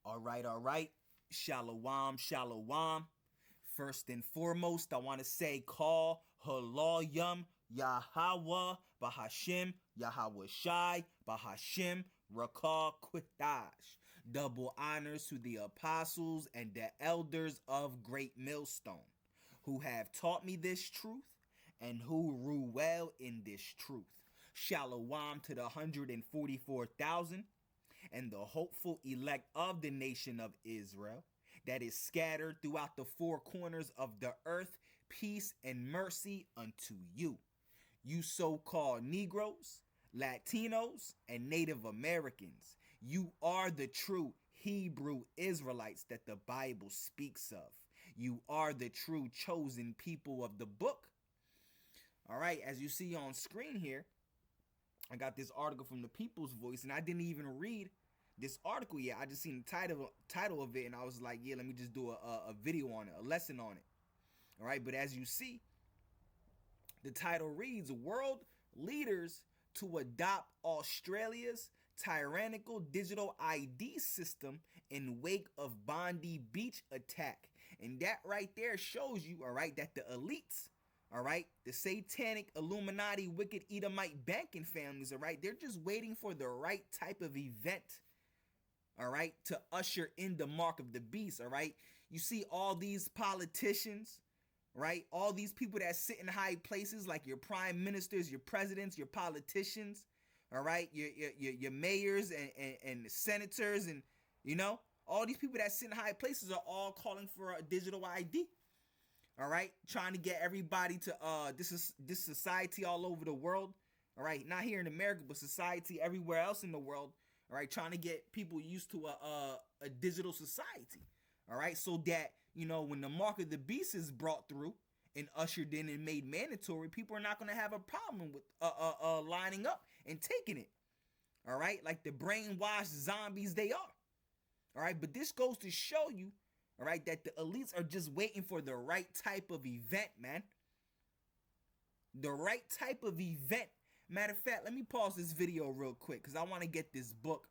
All right. Shalom, shalom. First and foremost, I want to say call Halayim Yahweh Bahashim Yahweh Shai Bahashim Rakah Quitash. Double honors to the apostles and the elders of Great Millstone, who have taught me this truth and who rule well in this truth. Shalom to the 144,000 and the hopeful elect of the nation of Israel that is scattered throughout the four corners of the earth. Peace and mercy unto you. You so-called Negroes, Latinos, and Native Americans, you are the true Hebrew Israelites that the Bible speaks of. You are the true chosen people of the book. All right, as you see on screen here, I got this article from the People's Voice, and I didn't even read this article yet. I just seen the title of it, and I was like, yeah, let me just do a video on it, a lesson on it. All right, but as you see, the title reads, World Leaders to Adopt Australia's Tyrannical Digital ID System in Wake of Bondi Beach Attack. And that right there shows you, all right, that the elites, all right, the satanic Illuminati wicked Edomite banking families, all right, they're just waiting for the right type of event, all right, to usher in the mark of the beast. All right, you see all these politicians, right, all these people that sit in high places like your prime ministers, your presidents, your politicians, all right, your mayors and senators, and you know, all these people that sit in high places are all calling for a digital ID. All right, trying to get everybody to this society all over the world. All right, not here in America, but society everywhere else in the world. All right, trying to get people used to a digital society. All right, so that, you know, when the mark of the beast is brought through and ushered in and made mandatory, people are not going to have a problem with lining up and taking it. All right, like the brainwashed zombies they are. All right, but this goes to show you, all right, that the elites are just waiting for the right type of event, man. The right type of event. Matter of fact, let me pause this video real quick because I want to get this book.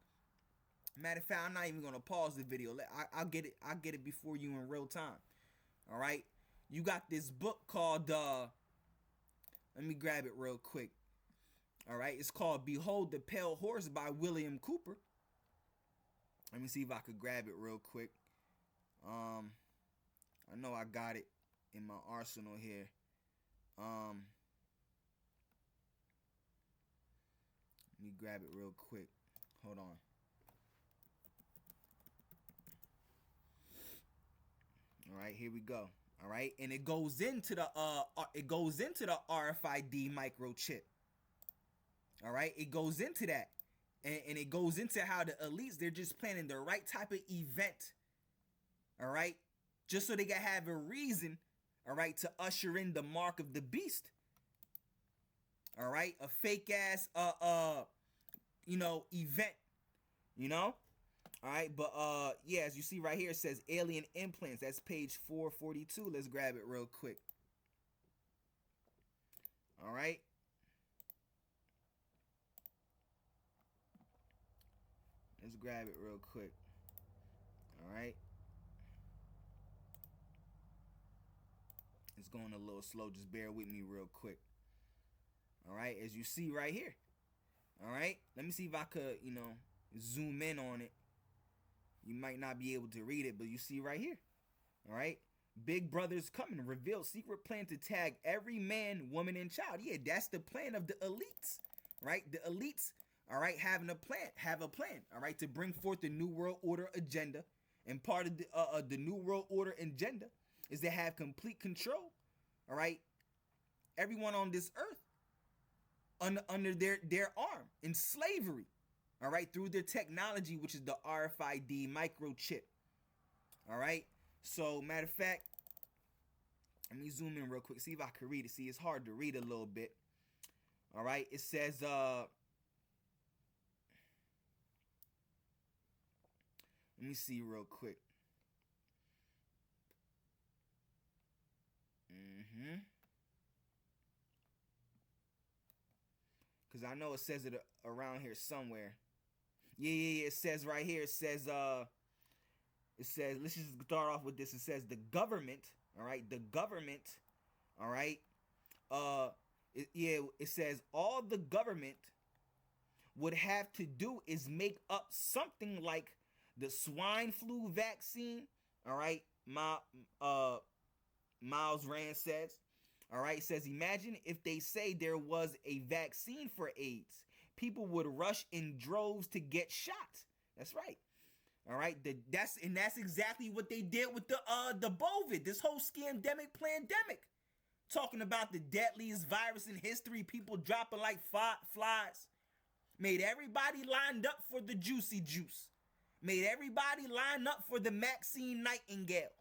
Matter of fact, I'm not even going to pause the video. I'll get it. I'll get it before you in real time. All right. You got this book called, let me grab it real quick. All right. It's called Behold the Pale Horse by William Cooper. Let me see if I could grab it real quick. I know I got it in my arsenal here. Let me grab it real quick. Hold on. All right, here we go. All right, and it goes into the RFID microchip. All right, it goes into that, and it goes into how the elites, they're just planning the right type of event. All right, just so they can have a reason, all right, to usher in the mark of the beast. All right, a fake ass you know, event, you know. All right, but yeah, as you see right here, it says alien implants. That's page 442. Let's grab it real quick. All right. Let's grab it real quick. All right. It's going a little slow. Just bear with me real quick. All right, as you see right here. All right, let me see if I could, you know, zoom in on it. You might not be able to read it, but you see right here. All right, Big Brother's coming. Revealed secret plan to tag every man, woman, and child. Yeah, that's the plan of the elites, right? The elites, all right, have a plan, all right, to bring forth the New World Order agenda. And part of the New World Order agenda is to have complete control, all right, everyone on this earth under their arm in slavery, all right, through their technology, which is the RFID microchip. All right, so matter of fact, let me zoom in real quick, see if I can read it. See, it's hard to read a little bit. All right, it says let me see real quick. Because I know it says it around here somewhere. Yeah. It says right here. It says, It says, let's just start off with this. It says the government, all right, the government, all right, it says all the government would have to do is make up something like the swine flu vaccine, all right, Miles Rand says. All right, it says, imagine if they say there was a vaccine for AIDS. People would rush in droves to get shot. That's right. All right, that's exactly what they did with the COVID, this whole scamdemic pandemic. Talking about the deadliest virus in history, people dropping like flies. Made everybody lined up for the juicy juice. Made everybody line up for the Maxine Nightingale.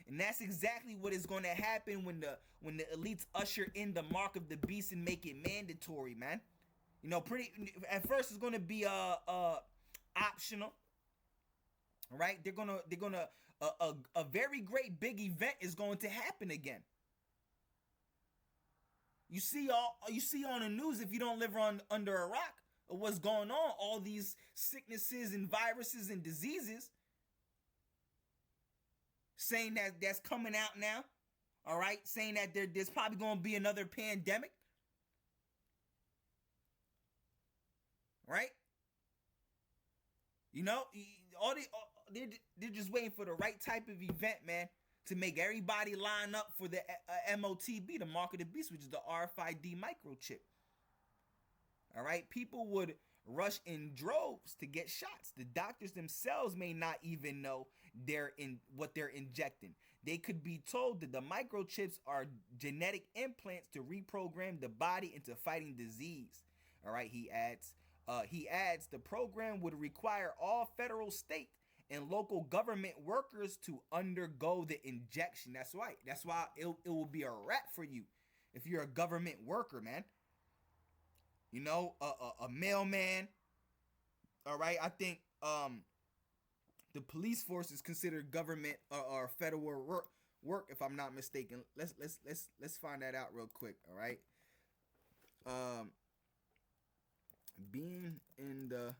And that's exactly what is going to happen when the elites usher in the mark of the beast and make it mandatory, man. You know, at first it's going to be optional. Right? They're gonna a very great big event is going to happen again. You see on the news, if you don't live under a rock, what's going on, all these sicknesses and viruses and diseases, saying that that's coming out now, all right, saying that there's probably going to be another pandemic, right? You know, they're just waiting for the right type of event, man, to make everybody line up for the MOTB, the mark of the beast, which is the RFID microchip. All right, people would rush in droves to get shots. The doctors themselves may not even know what they're injecting. They could be told that the microchips are genetic implants to reprogram the body into fighting disease. All right, he adds the program would require all federal, state, and local government workers to undergo the injection. That's right. That's why it will be a wrap for you if you're a government worker, man. You know, a mailman. All right, I think the police force is considered government or federal work, if I'm not mistaken. Let's find that out real quick. All right. Being in the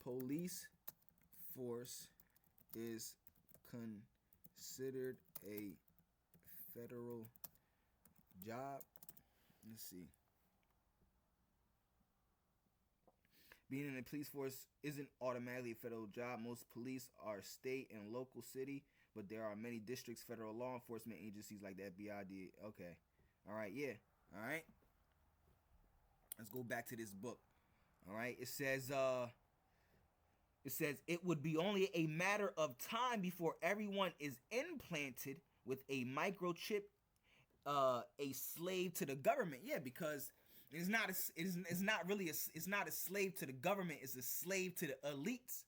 police force is considered a federal job. Let's see. Being in the police force isn't automatically a federal job. Most police are state and local city, but there are many districts, federal law enforcement agencies like the FBI. Okay. All right. Yeah. All right. Let's go back to this book. All right. It says it would be only a matter of time before everyone is implanted with a microchip, a slave to the government. Yeah, because it's not a slave to the government. It's a slave to the elites.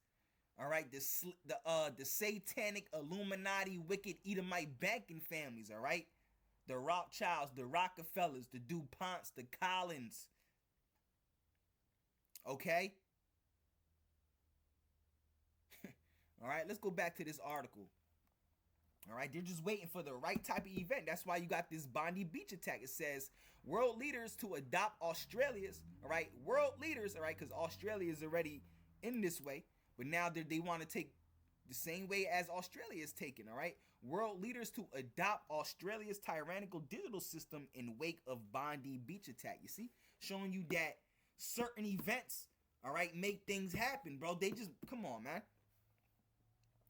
All right, the satanic Illuminati, wicked Edomite banking families. All right, the Rothschilds, the Rockefellers, the DuPonts, the Collins. Okay. All right, let's go back to this article. All right, they're just waiting for the right type of event. That's why you got this Bondi Beach attack. It says world leaders to adopt Australia's, all right, world leaders, all right, because Australia is already in this way, but now they want to take the same way as Australia is taken, all right? World leaders to adopt Australia's tyrannical digital system in wake of Bondi Beach attack. You see, showing you that certain events, all right, make things happen, bro. They just, come on, man.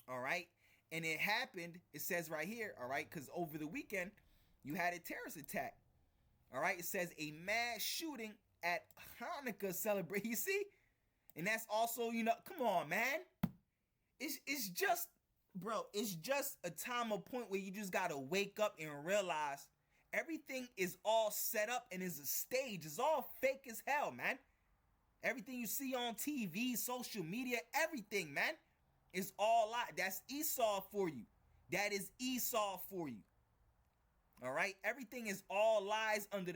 All right. And it happened, it says right here, all right, because over the weekend, you had a terrorist attack. All right. It says a mass shooting at Hanukkah celebration. You see? And that's also, you know, come on, man. It's just, bro, it's just a time or point where you just got to wake up and realize everything is all set up and is a stage. It's all fake as hell, man. Everything you see on TV, social media, everything, man. It's all lie. That's Esau for you. That is Esau for you. All right? Everything is all lies under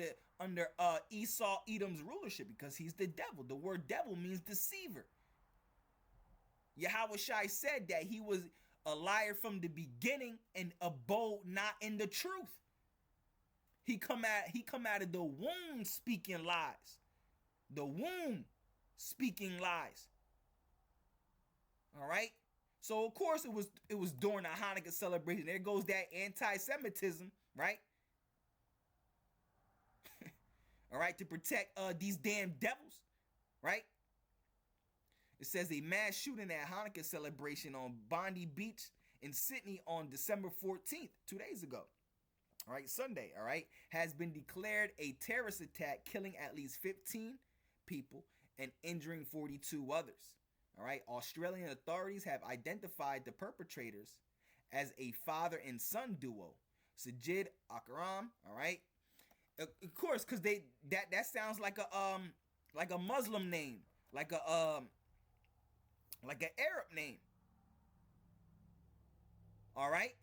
Esau Edom's rulership because he's the devil. The word devil means deceiver. Yahweh Shai said that he was a liar from the beginning and abode not in the truth. He come out of the womb speaking lies. The womb speaking lies. All right? So of course it was during the Hanukkah celebration. There goes that anti-Semitism, right? All right, to protect these damn devils, right? It says a mass shooting at Hanukkah celebration on Bondi Beach in Sydney on December 14th, 2 days ago. All right, Sunday, all right, has been declared a terrorist attack, killing at least 15 people and injuring 42 others. All right, Australian authorities have identified the perpetrators as a father and son duo, Sajid Akram. All right, of course, because that sounds like a Muslim name, like an Arab name. All right,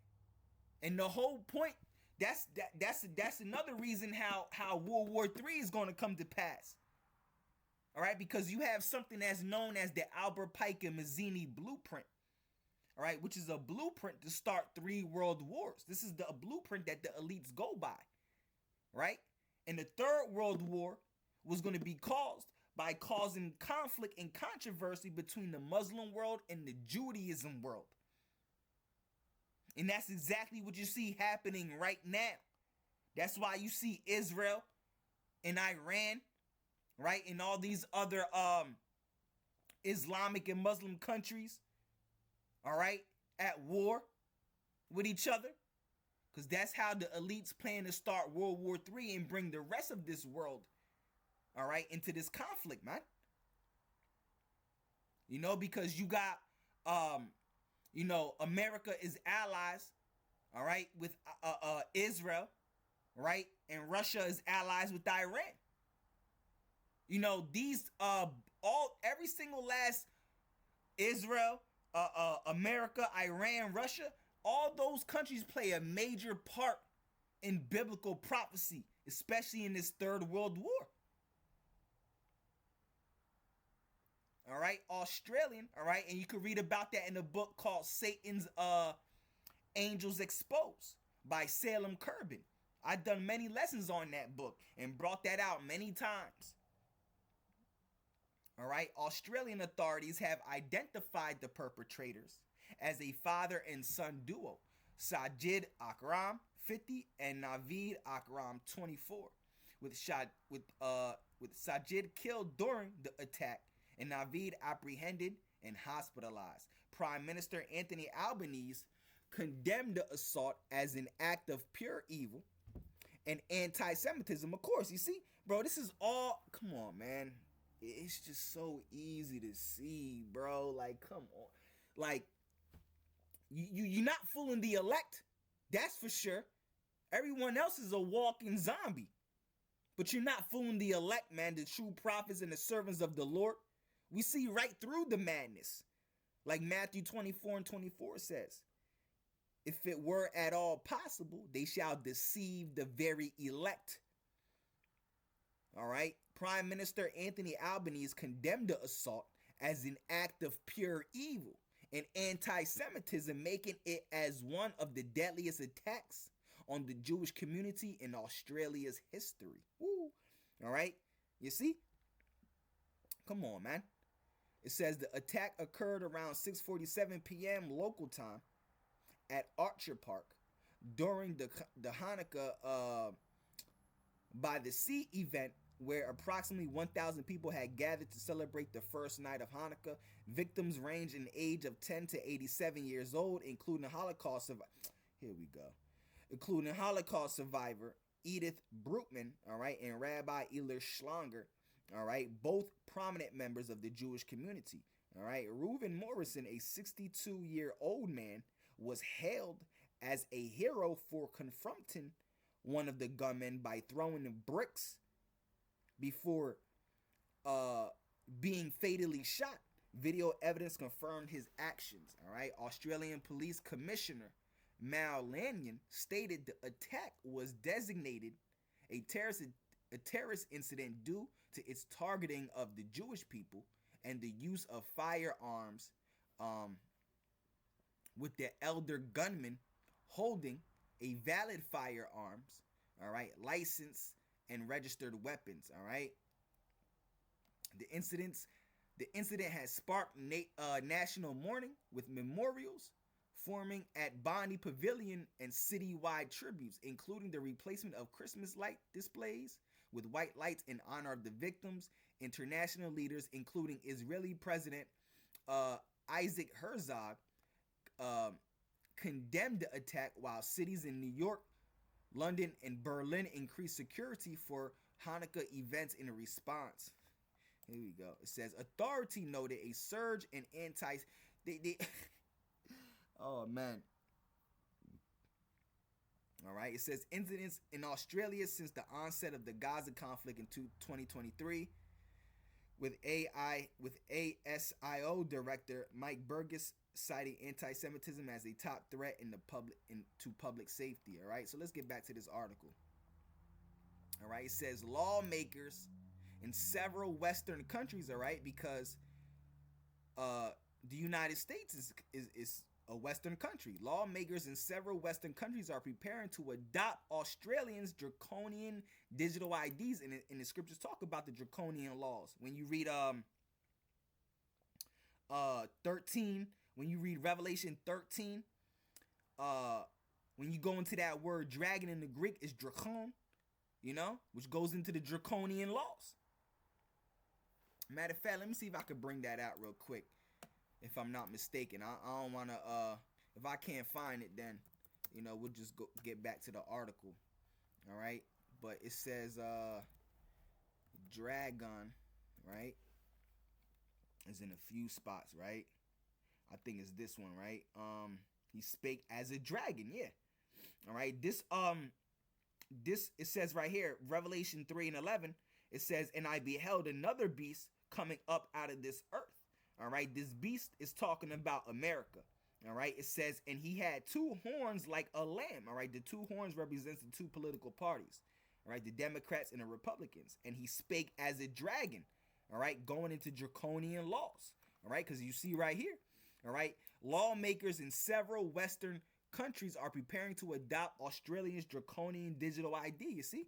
and the whole point that's another reason how World War III is going to come to pass. All right, because you have something that's known as the Albert Pike and Mazzini blueprint. All right, which is a blueprint to start 3 world wars. This is the blueprint that the elites go by. Right? And the Third World War was going to be caused by causing conflict and controversy between the Muslim world and the Judaism world. And that's exactly what you see happening right now. That's why you see Israel and Iran, right, and all these other Islamic and Muslim countries, all right, at war with each other. Because that's how the elites plan to start World War III and bring the rest of this world, all right, into this conflict, man. You know, because you got, America is allies, all right, with Israel, right? And Russia is allies with Iran. You know, these every single last Israel, America, Iran, Russia, all those countries play a major part in biblical prophecy, especially in this Third World War. All right, Australian, all right, and you can read about that in a book called Satan's Angels Exposed by Salem Kerbin. I've done many lessons on that book and brought that out many times. All right, Australian authorities have identified the perpetrators as a father and son duo, Sajid Akram, 50, and Naveed Akram, 24, with Sajid killed during the attack and Naveed apprehended and hospitalized. Prime Minister Anthony Albanese condemned the assault as an act of pure evil and anti-Semitism. Of course, you see, bro, this is all, come on, man. It's just so easy to see, bro. Like, come on. Like, you're not fooling the elect. That's for sure. Everyone else is a walking zombie. But you're not fooling the elect, man, the true prophets and the servants of the Lord. We see right through the madness. Like Matthew 24 and 24 says, if it were at all possible, they shall deceive the very elect. All right. Prime Minister Anthony Albanese condemned the assault as an act of pure evil and anti-Semitism, making it as one of the deadliest attacks on the Jewish community in Australia's history. Woo. All right. You see? Come on, man. It says the attack occurred around 6:47 p.m. local time at Archer Park during the Hanukkah by the Sea event, where approximately 1,000 people had gathered to celebrate the first night of Hanukkah. Victims range in age of 10 to 87 years old, including Holocaust survivor Edith Brutman, all right, and Rabbi Elor Schlanger, all right, both prominent members of the Jewish community. All right, Reuven Morrison, a 62-year-old man, was hailed as a hero for confronting one of the gunmen by throwing the bricks before being fatally shot. Video evidence confirmed his actions. All right, Australian Police Commissioner Mal Lanyon stated the attack was designated a terrorist incident due to its targeting of the Jewish people and the use of firearms, with the elder gunman holding a valid firearms, all right, license and registered weapons. All right, the incidents The incident has sparked national mourning with memorials forming at Bonnie Pavilion and citywide tributes, including the replacement of Christmas light displays with white lights in honor of the victims. International leaders, including Israeli President uh, Isaac Herzog, uh, condemned the attack, while cities in New York, London, and Berlin increased security for Hanukkah events in response. Here we go. It says authority noted a surge in anti. They oh man. All right. It says incidents in Australia since the onset of the Gaza conflict in 2023, with ASIO director Mike Burgess citing anti-Semitism as a top threat to public safety. All right. So let's get back to this article. All right. It says lawmakers in several Western countries. All right, because the United States is a Western country. Lawmakers in several Western countries are preparing to adopt Australians' draconian digital IDs, and the scriptures talk about the draconian laws. When you read 13, when you read Revelation 13, when you go into that word dragon in the Greek, is dracon, which goes into the draconian laws. Matter of fact, let me see if I could bring that out real quick. If I'm not mistaken, I don't want to. If I can't find it, then we'll just get back to the article. All right, but it says dragon, right? Is in a few spots, right? I think it's this one, right? He spake as a dragon, yeah. All right, this it says right here, Revelation 3:11. It says, and I beheld another beast coming up out of this earth. All right, this beast is talking about America. All right, it says, and he had two horns like a lamb. All right, the two horns represents the two political parties. All right, the Democrats and the Republicans. And he spake as a dragon. All right, going into draconian laws. All right, because you see right here. All right, lawmakers in several Western countries are preparing to adopt Australia's draconian digital ID. You see?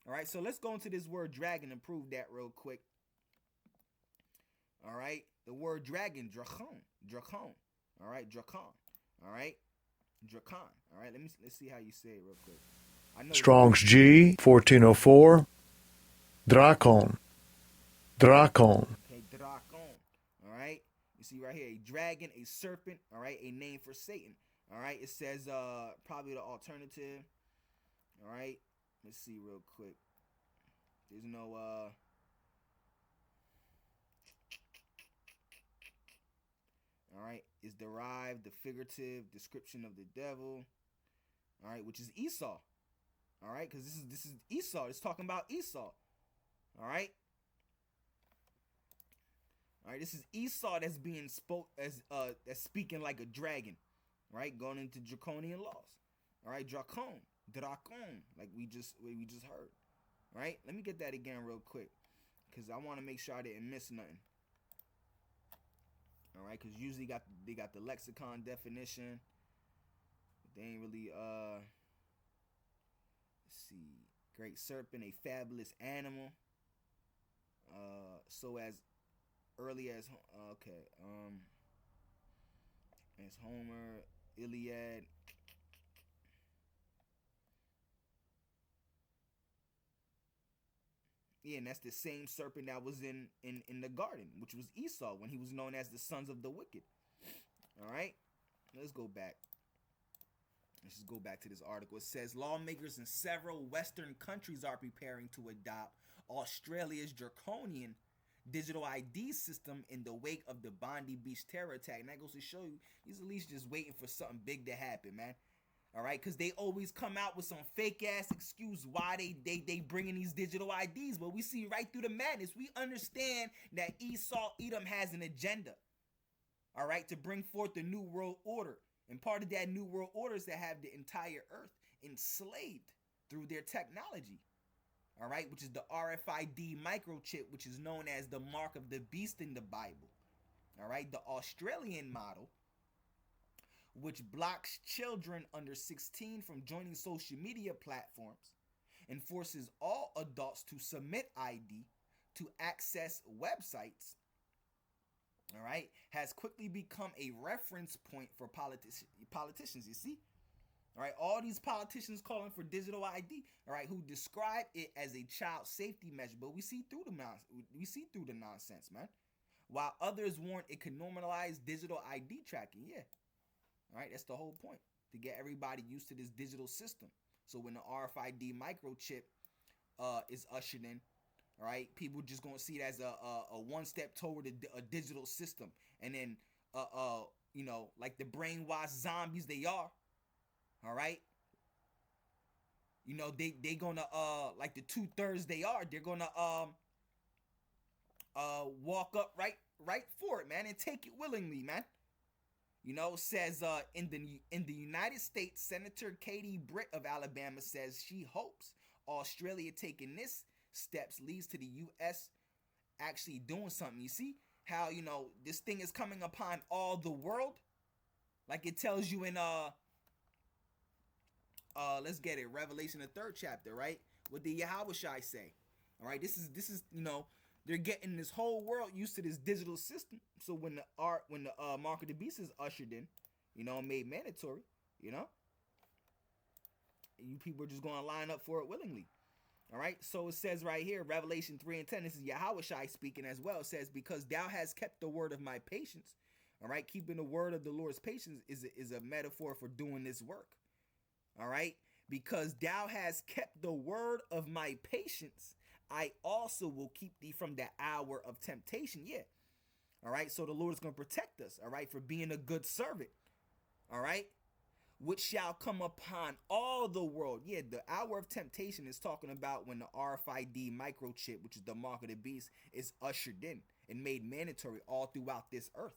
All right, so let's go into this word dragon and prove that real quick. All right, the word dragon, dracon. All right, dracon. All right, dracon. All right, let's see how you say it real quick. I know Strong's G 1404. Drakon. Okay, drakon. All right, you see right here, a dragon, a serpent. All right, a name for Satan. All right, it says probably the alternative. All right, let's see real quick. There's no all right, is derived the figurative description of the devil. All right, which is Esau. All right, because this is Esau. It's talking about Esau. All right. All right, this is Esau that's being that's speaking like a dragon. Right, going into draconian laws. All right, drakon, like we just heard. All right, let me get that again real quick, because I want to make sure I didn't miss nothing. All right, because usually they got the lexicon definition. They ain't really let's see, great serpent, a fabulous animal. So as early as as Homer, Iliad. Yeah, and that's the same serpent that was in the garden, which was Esau, when he was known as the sons of the wicked. All right, let's go back. Let's just go back to this article. It says lawmakers in several Western countries are preparing to adopt Australia's draconian digital ID system in the wake of the Bondi Beach terror attack. And that goes to show you, he's at least just waiting for something big to happen, man. All right, because they always come out with some fake ass excuse why they bringing these digital IDs, but we see right through the madness. We understand that Esau Edom has an agenda, all right, to bring forth the new world order, and part of that new world order is to have the entire earth enslaved through their technology, all right, which is the RFID microchip, which is known as the mark of the beast in the Bible. All right, the Australian model, which blocks children under 16 from joining social media platforms and forces all adults to submit ID to access websites all right, has quickly become a reference point for politicians, you see? All right, all these politicians calling for digital ID, all right, who describe it as a child safety measure, but we see through the nonsense, man. While others warn it could normalize digital ID tracking, yeah. All right, that's the whole point, to get everybody used to this digital system. So when the RFID microchip is ushered in, all right, people just gonna see it as a one step toward a digital system, and then you know, like the brainwashed zombies they are, all right. You know, they gonna like the 2/3 they are, they're gonna walk up right for it, man, and take it willingly, man. You know, says in the United States, Senator Katie Britt of Alabama says she hopes Australia taking this steps leads to the U.S. actually doing something. You see how, you know, this thing is coming upon all the world, like it tells you in let's get it, Revelation the 3rd chapter, right? What did Yahushua say? All right, this is you know, they're getting this whole world used to this digital system. So when the mark of the beast is ushered in, you know, made mandatory, you know, you people are just going to line up for it willingly. All right, so it says right here, Revelation 3:10. This is Yahushua speaking as well. It says, "Because thou hast kept the word of my patience." All right, keeping the word of the Lord's patience is a metaphor for doing this work. All right, because thou hast kept the word of my patience, I also will keep thee from the hour of temptation. Yeah. All right. So the Lord is going to protect us. All right. For being a good servant. All right. Which shall come upon all the world. Yeah. The hour of temptation is talking about when the RFID microchip, which is the mark of the beast, is ushered in and made mandatory all throughout this earth.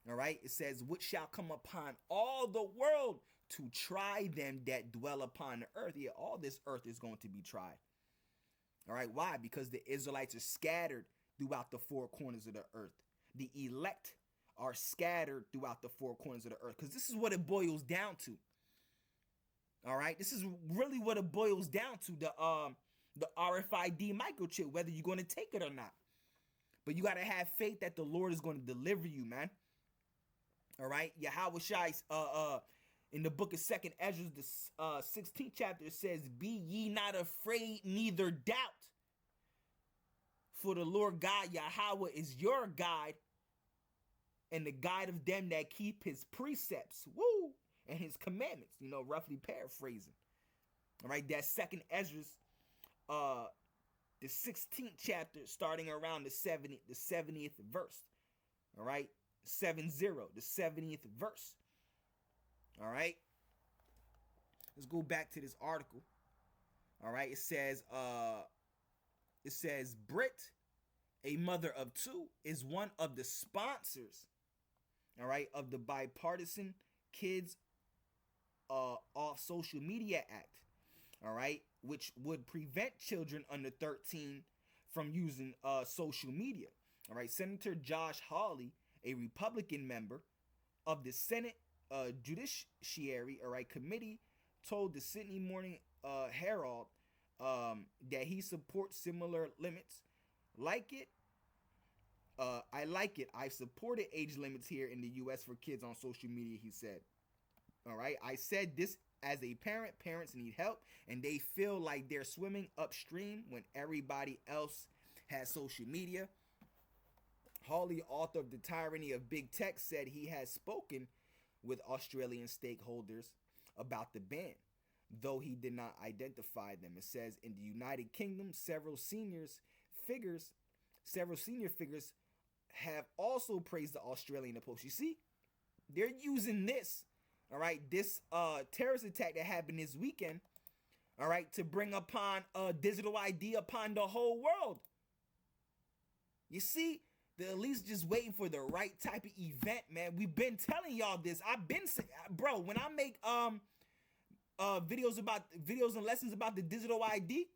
All right. It says, which shall come upon all the world to try them that dwell upon the earth. Yeah. All this earth is going to be tried. All right, why? Because the Israelites are scattered throughout the four corners of the earth. The elect are scattered throughout the four corners of the earth. Because this is what it boils down to. All right, this is really what it boils down to. The RFID microchip, whether you're going to take it or not. But you got to have faith that the Lord is going to deliver you, man. All right, Yahushua in the book of 2nd Ezra, the 16th chapter, says, "Be ye not afraid, neither doubt. For the Lord God, Yahweh, is your guide, and the guide of them that keep his precepts, woo, and his commandments." You know, roughly paraphrasing. All right, that's 2nd Ezra, the 16th chapter, starting around the 70th verse. All right, 70, the 70th verse. All right, let's go back to this article. All right, it says Britt, a mother of two, is one of the sponsors, all right, of the bipartisan Kids Off Social Media Act, all right, which would prevent children under 13 from using social media. All right, Senator Josh Hawley, a Republican member of the Senate Judiciary, all right, committee, told the Sydney Morning Herald that he supports similar limits. Like it, I like it. I've supported age limits here in the U.S. for kids on social media, he said. All right, I said this as a parent. Parents need help, and they feel like they're swimming upstream when everybody else has social media. Hawley, author of The Tyranny of Big Tech, said he has spoken with Australian stakeholders about the ban, though he did not identify them. It says in the United Kingdom, several senior figures have also praised the Australian approach. You see, they're using this, all right, this terrorist attack that happened this weekend, all right, to bring upon digital ID upon the whole world. You see, the elites just waiting for the right type of event, man. We've been telling y'all this. I've been saying, bro, when I make videos and lessons about the digital ID,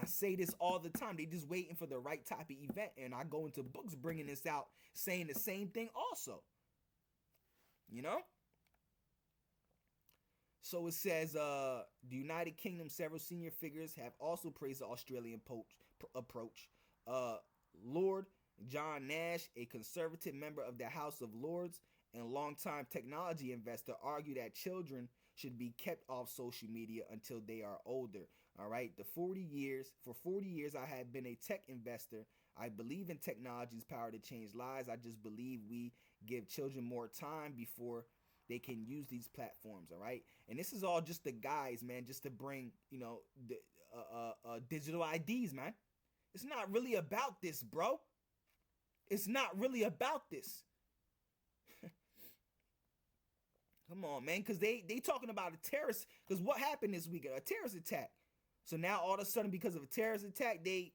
I say this all the time. They just waiting for the right type of event, and I go into books bringing this out, saying the same thing also. You know? So it says the United Kingdom, several senior figures have also praised the Australian approach. Lord John Nash, a conservative member of the House of Lords and longtime technology investor, argued that children should be kept off social media until they are older. All right, for 40 years, I have been a tech investor. I believe in technology's power to change lives. I just believe we give children more time before they can use these platforms. All right, and this is all just the guys, man, just to bring the digital IDs, man. It's not really about this, bro. It's not really about this. Come on, man, because they talking about a terrorist. Because what happened this weekend? A terrorist attack. So now all of a sudden, because of a terrorist attack, they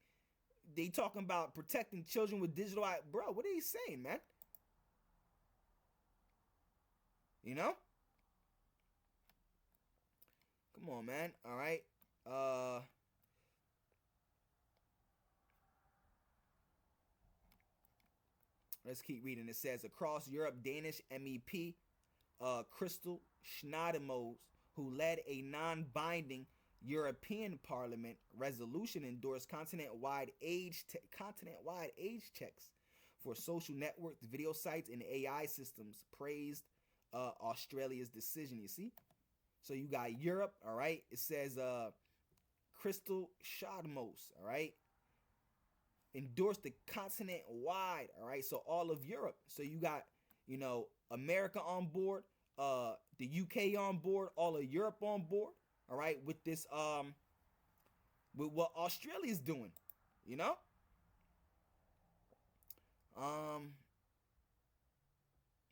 talking about protecting children with digital ID. Bro, what are you saying, man? You know? Come on, man. All right. Let's keep reading. It says across Europe, Danish MEP Crystal Schneidermose, who led a non-binding European Parliament resolution, endorsed continent-wide age checks for social networks, video sites, and AI systems. Praised Australia's decision. You see, so you got Europe. All right. It says Crystal Schneidermose. All right. Endorsed the continent wide. All right. So all of Europe. So you got America on board, the UK on board, all of Europe on board, all right, with this with what Australia's doing, it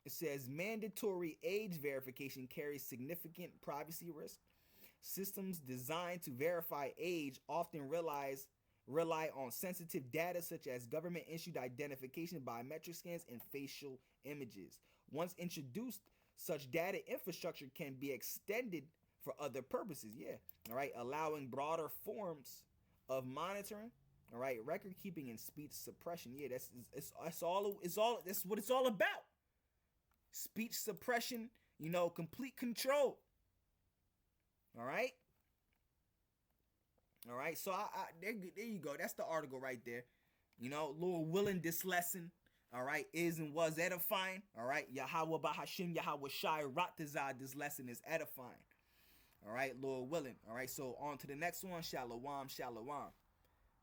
says mandatory age verification carries significant privacy risk. Systems designed to verify age often rely on sensitive data such as government-issued identification, biometric scans, and facial images. Once introduced, such data infrastructure can be extended for other purposes. Yeah, all right, allowing broader forms of monitoring. All right, record keeping and speech suppression. Yeah, that's what it's all about. Speech suppression. Complete control. All right. All right, so there you go. That's the article right there. Lord willing, this lesson, all right, is and was edifying. All right, Yahweh Bahashim, Yahweh Shai Ratazah, this lesson is edifying. All right, Lord willing. All right, so on to the next one. Shalom, shalom.